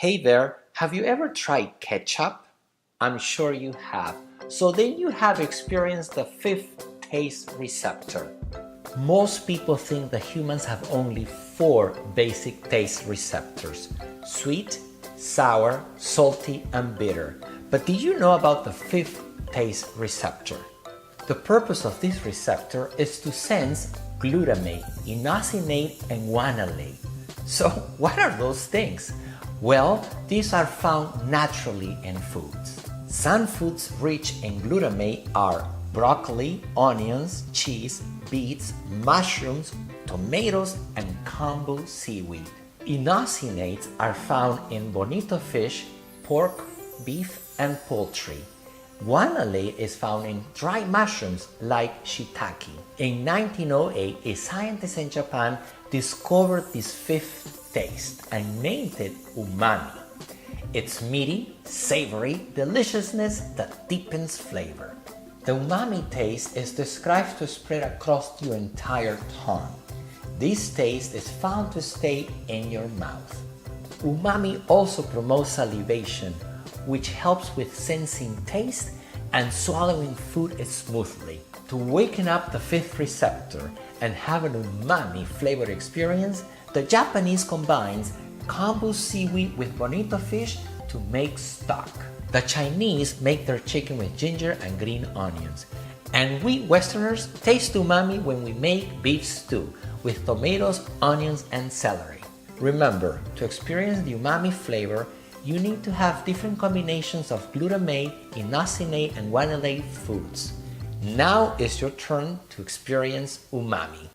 Hey there, have you ever tried ketchup? I'm sure you have. So then you have experienced the fifth taste receptor. Most people think that humans have only four basic taste receptors: sweet, sour, salty, and bitter. But did you know about the fifth taste receptor? The purpose of this receptor is to sense glutamate, inosinate, and guanylate. So what are those things? Well, these are found naturally in foods. Some foods rich in glutamate are broccoli, onions, cheese, beets, mushrooms, tomatoes, and kombu seaweed. Inosinates are found in bonito fish, pork, beef, and poultry. Guanylate is found in dry mushrooms like shiitake. In 1908, a scientist in Japan discovered this fifth taste and named it umami. It's meaty, savory deliciousness that deepens flavor. The umami taste is described to spread across your entire tongue. This taste is found to stay in your mouth. Umami also promotes salivation, which helps with sensing taste and swallowing food smoothly. To waken up the fifth receptor and have an umami flavored experience, the Japanese combines kombu seaweed with bonito fish to make stock. The Chinese make their chicken with ginger and green onions. And we Westerners taste umami when we make beef stew with tomatoes, onions, and celery. Remember, to experience the umami flavor, you need to have different combinations of glutamate, inosinate, and guanylate foods. Now is your turn to experience umami.